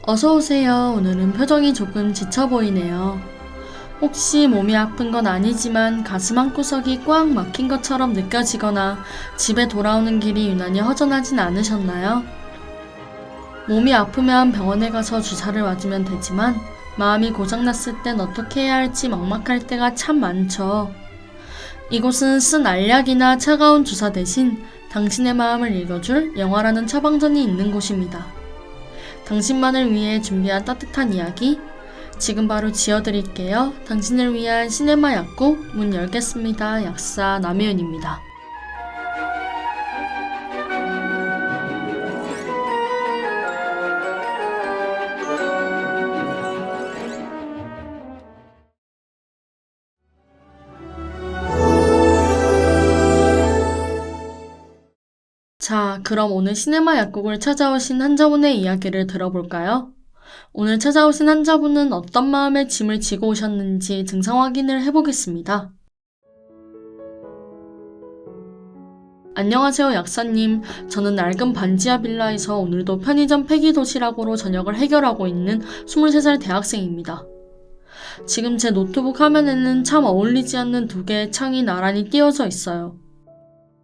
어서오세요. 오늘은 표정이 조금 지쳐 보이네요. 혹시 몸이 아픈 건 아니지만 가슴 한구석이 꽉 막힌 것처럼 느껴지거나 집에 돌아오는 길이 유난히 허전하진 않으셨나요? 몸이 아프면 병원에 가서 주사를 맞으면 되지만 마음이 고장났을 땐 어떻게 해야 할지 막막할 때가 참 많죠. 이곳은 쓴 알약이나 차가운 주사 대신 당신의 마음을 읽어줄 영화라는 처방전이 있는 곳입니다. 당신만을 위해 준비한 따뜻한 이야기 지금 바로 지어드릴게요. 당신을 위한 시네마 약국 문 열겠습니다. 약사 남혜윤입니다. 자, 그럼 오늘 시네마 약국을 찾아오신 환자분의 이야기를 들어볼까요? 오늘 찾아오신 환자분은 어떤 마음의 짐을 지고 오셨는지 증상 확인을 해보겠습니다. 안녕하세요, 약사님. 저는 낡은 반지하 빌라에서 오늘도 편의점 폐기 도시락으로 저녁을 해결하고 있는 23살 대학생입니다. 지금 제 노트북 화면에는 참 어울리지 않는 두 개의 창이 나란히 띄어져 있어요.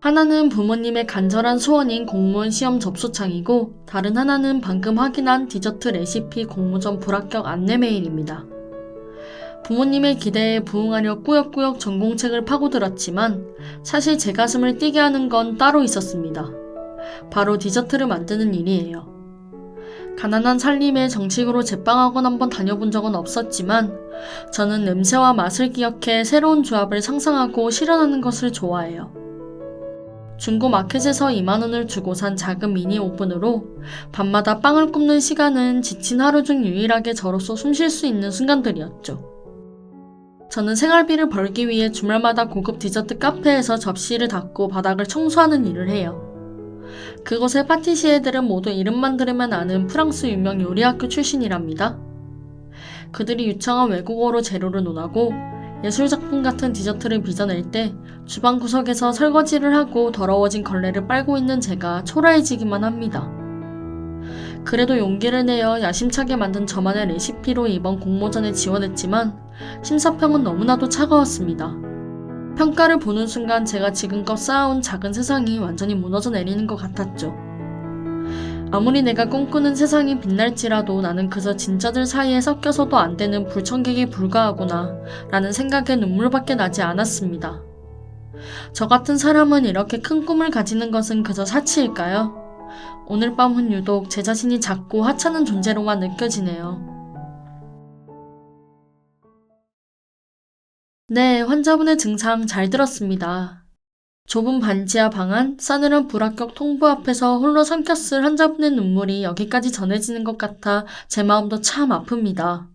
하나는 부모님의 간절한 소원인 공무원 시험 접수창이고 다른 하나는 방금 확인한 디저트 레시피 공모전 불합격 안내 메일입니다. 부모님의 기대에 부응하려 꾸역꾸역 전공책을 파고들었지만 사실 제 가슴을 뛰게 하는 건 따로 있었습니다. 바로 디저트를 만드는 일이에요. 가난한 살림에 정식으로 제빵학원 한번 다녀본 적은 없었지만 저는 냄새와 맛을 기억해 새로운 조합을 상상하고 실현하는 것을 좋아해요. 중고 마켓에서 2만원을 주고 산 작은 미니 오븐으로 밤마다 빵을 굽는 시간은 지친 하루 중 유일하게 저로서 숨 쉴 수 있는 순간들이었죠. 저는 생활비를 벌기 위해 주말마다 고급 디저트 카페에서 접시를 닦고 바닥을 청소하는 일을 해요. 그곳의 파티시에들은 모두 이름만 들으면 아는 프랑스 유명 요리학교 출신이랍니다. 그들이 유창한 외국어로 재료를 논하고 예술작품 같은 디저트를 빚어낼 때 주방 구석에서 설거지를 하고 더러워진 걸레를 빨고 있는 제가 초라해지기만 합니다. 그래도 용기를 내어 야심차게 만든 저만의 레시피로 이번 공모전에 지원했지만 심사평은 너무나도 차가웠습니다. 평가를 보는 순간 제가 지금껏 쌓아온 작은 세상이 완전히 무너져 내리는 것 같았죠. 아무리 내가 꿈꾸는 세상이 빛날지라도 나는 그저 진짜들 사이에 섞여서도 안 되는 불청객에 불과하구나 라는 생각에 눈물밖에 나지 않았습니다. 저 같은 사람은 이렇게 큰 꿈을 가지는 것은 그저 사치일까요? 오늘 밤은 유독 제 자신이 작고 하찮은 존재로만 느껴지네요. 네, 환자분의 증상 잘 들었습니다. 좁은 반지하 방 안 싸늘한 불합격 통보 앞에서 홀로 삼켰을 환자분의 눈물이 여기까지 전해지는 것 같아 제 마음도 참 아픕니다.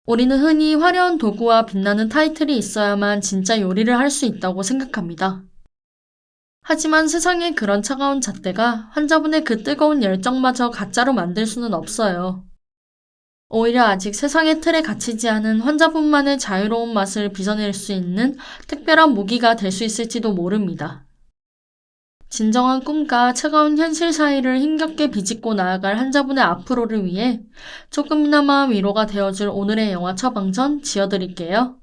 우리는 흔히 화려한 도구와 빛나는 타이틀이 있어야만 진짜 요리를 할 수 있다고 생각합니다. 하지만 세상에 그런 차가운 잣대가 환자분의 그 뜨거운 열정마저 가짜로 만들 수는 없어요. 오히려 아직 세상의 틀에 갇히지 않은 환자분만의 자유로운 맛을 빚어낼 수 있는 특별한 무기가 될 수 있을지도 모릅니다. 진정한 꿈과 차가운 현실 사이를 힘겹게 비집고 나아갈 환자분의 앞으로를 위해 조금이나마 위로가 되어줄 오늘의 영화 처방전 지어드릴게요.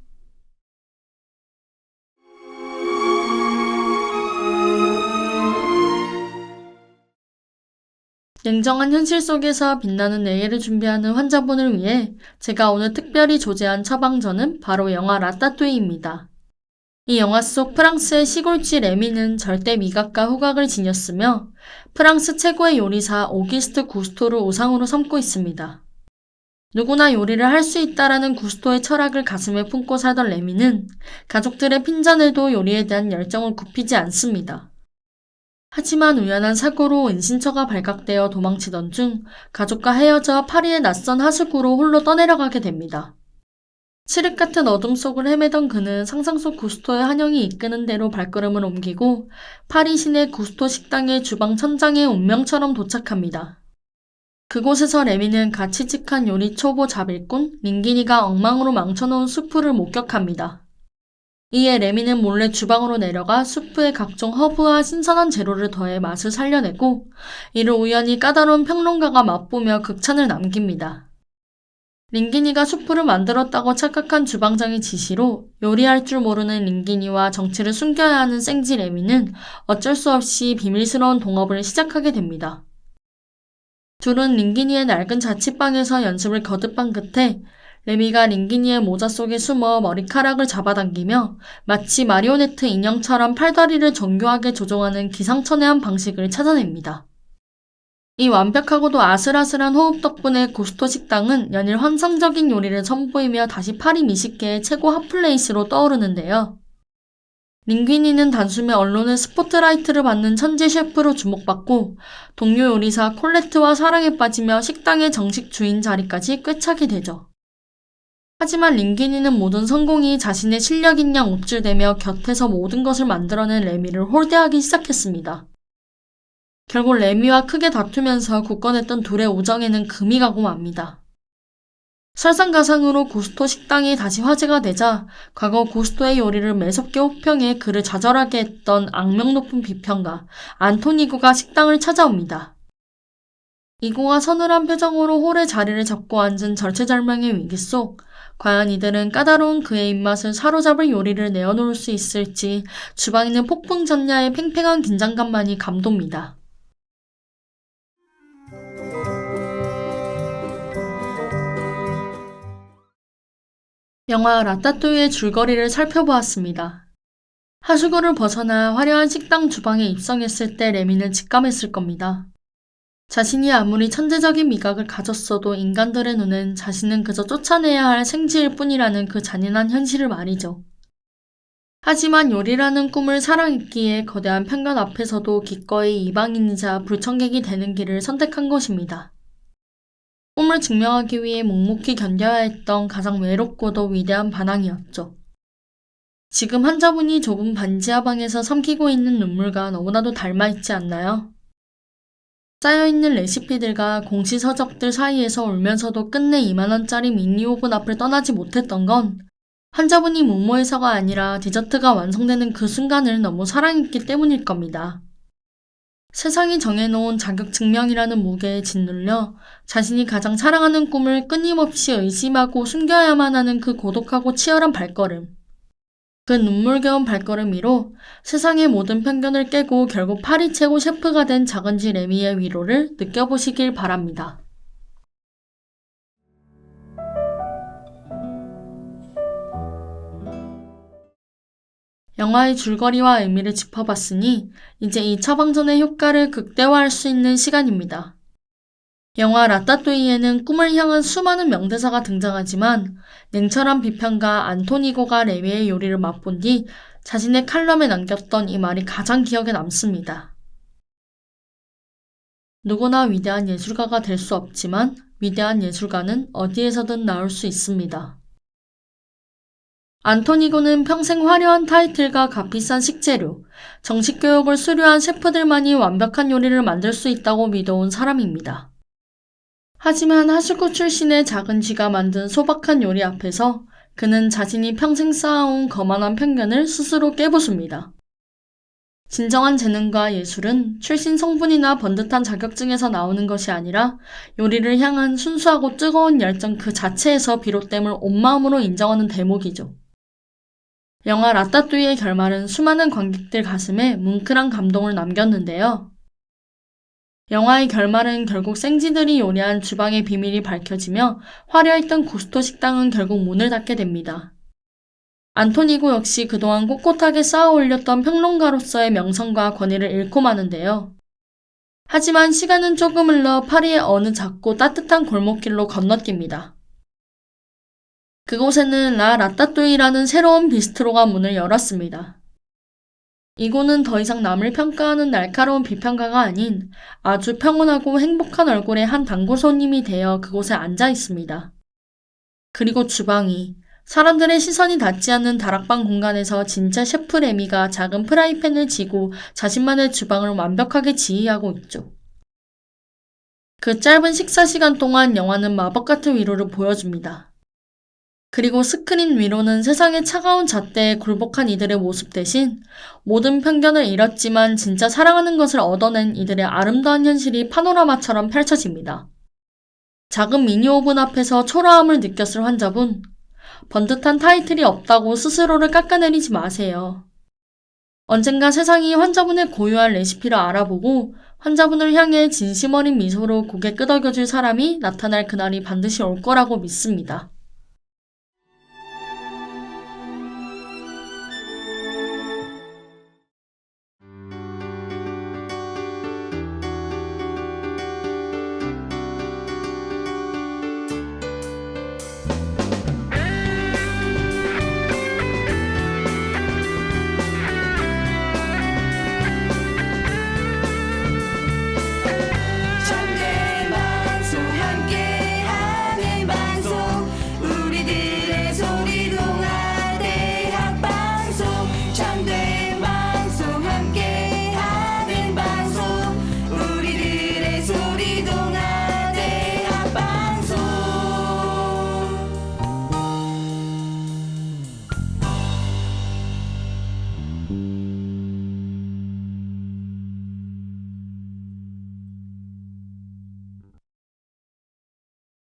냉정한 현실 속에서 빛나는 내일을 준비하는 환자분을 위해 제가 오늘 특별히 조제한 처방전은 바로 영화 라따뚜이입니다. 이 영화 속 프랑스의 시골쥐 레미는 절대 미각과 후각을 지녔으며 프랑스 최고의 요리사 오기스트 구스토를 우상으로 삼고 있습니다. 누구나 요리를 할 수 있다라는 구스토의 철학을 가슴에 품고 살던 레미는 가족들의 핀잔에도 요리에 대한 열정을 굽히지 않습니다. 하지만 우연한 사고로 은신처가 발각되어 도망치던 중 가족과 헤어져 파리의 낯선 하수구로 홀로 떠내려가게 됩니다. 칠흑 같은 어둠 속을 헤매던 그는 상상 속 구스토의 한영이 이끄는 대로 발걸음을 옮기고 파리 시내 구스토 식당의 주방 천장에 운명처럼 도착합니다. 그곳에서 레미는 갓 취직한 요리 초보 자빌꾼 링기니가 엉망으로 망쳐놓은 수프를 목격합니다. 이에 레미는 몰래 주방으로 내려가 수프에 각종 허브와 신선한 재료를 더해 맛을 살려내고 이를 우연히 까다로운 평론가가 맛보며 극찬을 남깁니다. 링기니가 수프를 만들었다고 착각한 주방장의 지시로 요리할 줄 모르는 링기니와 정체를 숨겨야 하는 생지 레미는 어쩔 수 없이 비밀스러운 동업을 시작하게 됩니다. 둘은 링기니의 낡은 자취방에서 연습을 거듭한 끝에 레미가 링기니의 모자 속에 숨어 머리카락을 잡아당기며 마치 마리오네트 인형처럼 팔다리를 정교하게 조종하는 기상천외한 방식을 찾아냅니다. 이 완벽하고도 아슬아슬한 호흡 덕분에 고스토 식당은 연일 환상적인 요리를 선보이며 다시 파리 미식계의 최고 핫플레이스로 떠오르는데요. 링귀니는 단숨에 언론의 스포트라이트를 받는 천재 셰프로 주목받고 동료 요리사 콜레트와 사랑에 빠지며 식당의 정식 주인 자리까지 꿰차게 되죠. 하지만 링귀니는 모든 성공이 자신의 실력인 양 우쭐대며 곁에서 모든 것을 만들어낸 레미를 홀대하기 시작했습니다. 결국 레미와 크게 다투면서 굳건했던 둘의 우정에는 금이 가고 맙니다. 설상가상으로 고스토 식당이 다시 화제가 되자 과거 고스토의 요리를 매섭게 호평해 그를 좌절하게 했던 악명 높은 비평가 안토니고가 식당을 찾아옵니다. 이고가 서늘한 표정으로 홀에 자리를 잡고 앉은 절체절명의 위기 속 과연 이들은 까다로운 그의 입맛을 사로잡을 요리를 내어놓을 수 있을지 주방에는 폭풍전야의 팽팽한 긴장감만이 감돕니다. 영화 라따뚜이의 줄거리를 살펴보았습니다. 하수구를 벗어나 화려한 식당 주방에 입성했을 때 레미는 직감했을 겁니다. 자신이 아무리 천재적인 미각을 가졌어도 인간들의 눈엔 자신은 그저 쫓아내야 할 생지일 뿐이라는 그 잔인한 현실을 말이죠. 하지만 요리라는 꿈을 사랑했기에 거대한 편견 앞에서도 기꺼이 이방인이자 불청객이 되는 길을 선택한 것입니다. 꿈을 증명하기 위해 묵묵히 견뎌야 했던 가장 외롭고도 위대한 반항이었죠. 지금 환자분이 좁은 반지하 방에서 삼키고 있는 눈물과 너무나도 닮아있지 않나요? 쌓여있는 레시피들과 공시서적들 사이에서 울면서도 끝내 2만원짜리 미니오븐 앞을 떠나지 못했던 건 환자분이 무모해서가 아니라 디저트가 완성되는 그 순간을 너무 사랑했기 때문일 겁니다. 세상이 정해놓은 자격증명이라는 무게에 짓눌려 자신이 가장 사랑하는 꿈을 끊임없이 의심하고 숨겨야만 하는 그 고독하고 치열한 발걸음. 그 눈물겨운 발걸음이로 세상의 모든 편견을 깨고 결국 파리 최고 셰프가 된 작은지 레미의 위로를 느껴보시길 바랍니다. 영화의 줄거리와 의미를 짚어봤으니 이제 이 처방전의 효과를 극대화할 수 있는 시간입니다. 영화 라따뚜이에는 꿈을 향한 수많은 명대사가 등장하지만 냉철한 비평가 안토니고가 레미의 요리를 맛본 뒤 자신의 칼럼에 남겼던 이 말이 가장 기억에 남습니다. 누구나 위대한 예술가가 될 수 없지만 위대한 예술가는 어디에서든 나올 수 있습니다. 안토니고는 평생 화려한 타이틀과 값비싼 식재료, 정식 교육을 수료한 셰프들만이 완벽한 요리를 만들 수 있다고 믿어온 사람입니다. 하지만 하수구 출신의 작은 쥐가 만든 소박한 요리 앞에서 그는 자신이 평생 쌓아온 거만한 편견을 스스로 깨부숩니다. 진정한 재능과 예술은 출신 성분이나 번듯한 자격증에서 나오는 것이 아니라 요리를 향한 순수하고 뜨거운 열정 그 자체에서 비롯됨을 온 마음으로 인정하는 대목이죠. 영화 라따뚜이의 결말은 수많은 관객들 가슴에 뭉클한 감동을 남겼는데요. 영화의 결말은 결국 생지들이 요리한 주방의 비밀이 밝혀지며 화려했던 고스토 식당은 결국 문을 닫게 됩니다. 안토니고 역시 그동안 꼿꼿하게 쌓아 올렸던 평론가로서의 명성과 권위를 잃고 마는데요. 하지만 시간은 조금 흘러 파리의 어느 작고 따뜻한 골목길로 건너뜁니다. 그곳에는 라 라따뚜이라는 새로운 비스트로가 문을 열었습니다. 이곳은 더 이상 남을 평가하는 날카로운 비평가가 아닌 아주 평온하고 행복한 얼굴의 한 단골 손님이 되어 그곳에 앉아 있습니다. 그리고 주방이 사람들의 시선이 닿지 않는 다락방 공간에서 진짜 셰프 레미가 작은 프라이팬을 쥐고 자신만의 주방을 완벽하게 지휘하고 있죠. 그 짧은 식사 시간 동안 영화는 마법 같은 위로를 보여줍니다. 그리고 스크린 위로는 세상의 차가운 잣대에 굴복한 이들의 모습 대신 모든 편견을 잃었지만 진짜 사랑하는 것을 얻어낸 이들의 아름다운 현실이 파노라마처럼 펼쳐집니다. 작은 미니 오븐 앞에서 초라함을 느꼈을 환자분, 번듯한 타이틀이 없다고 스스로를 깎아내리지 마세요. 언젠가 세상이 환자분의 고유한 레시피를 알아보고 환자분을 향해 진심 어린 미소로 고개 끄덕여줄 사람이 나타날 그날이 반드시 올 거라고 믿습니다.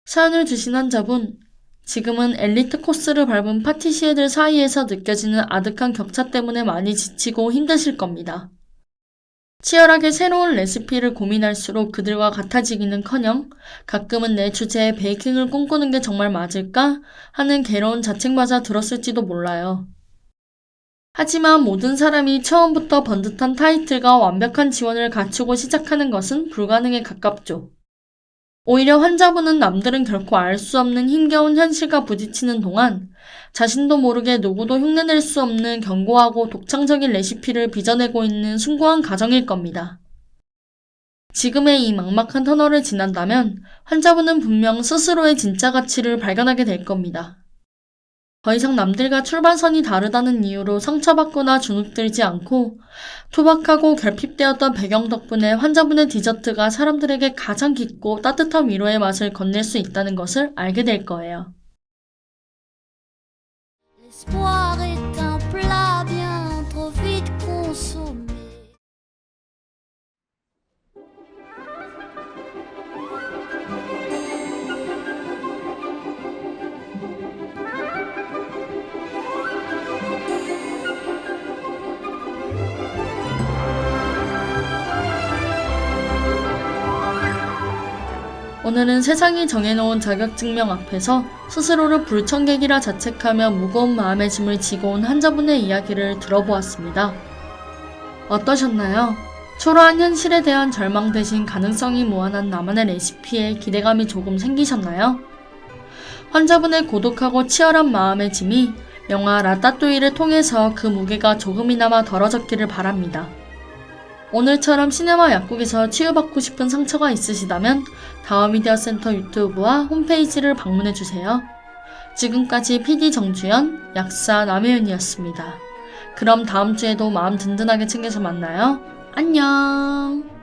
사연을 주신 환자분, 지금은 엘리트 코스를 밟은 파티시에들 사이에서 느껴지는 아득한 격차 때문에 많이 지치고 힘드실 겁니다. 치열하게 새로운 레시피를 고민할수록 그들과 같아지기는커녕 가끔은 내 주제에 베이킹을 꿈꾸는 게 정말 맞을까 하는 괴로운 자책마저 들었을지도 몰라요. 하지만 모든 사람이 처음부터 번듯한 타이틀과 완벽한 지원을 갖추고 시작하는 것은 불가능에 가깝죠. 오히려 환자분은 남들은 결코 알 수 없는 힘겨운 현실과 부딪히는 동안 자신도 모르게 누구도 흉내낼 수 없는 견고하고 독창적인 레시피를 빚어내고 있는 숭고한 가정일 겁니다. 지금의 이 막막한 터널을 지난다면 환자분은 분명 스스로의 진짜 가치를 발견하게 될 겁니다. 더 이상 남들과 출발선이 다르다는 이유로 상처받거나 주눅들지 않고 투박하고 결핍되었던 배경 덕분에 환자분의 디저트가 사람들에게 가장 깊고 따뜻한 위로의 맛을 건넬 수 있다는 것을 알게 될 거예요. L'espoir est un plat bien trop vite consommé. 오늘은 세상이 정해놓은 자격증명 앞에서 스스로를 불청객이라 자책하며 무거운 마음의 짐을 지고 온 환자분의 이야기를 들어보았습니다. 어떠셨나요? 초라한 현실에 대한 절망 대신 가능성이 무한한 나만의 레시피에 기대감이 조금 생기셨나요? 환자분의 고독하고 치열한 마음의 짐이 영화 라따뚜이를 통해서 그 무게가 조금이나마 덜어졌기를 바랍니다. 오늘처럼 시네마 약국에서 치유받고 싶은 상처가 있으시다면 다음미디어센터 유튜브와 홈페이지를 방문해주세요. 지금까지 PD 정주연, 약사 남혜윤이었습니다. 그럼 다음 주에도 마음 든든하게 챙겨서 만나요. 안녕!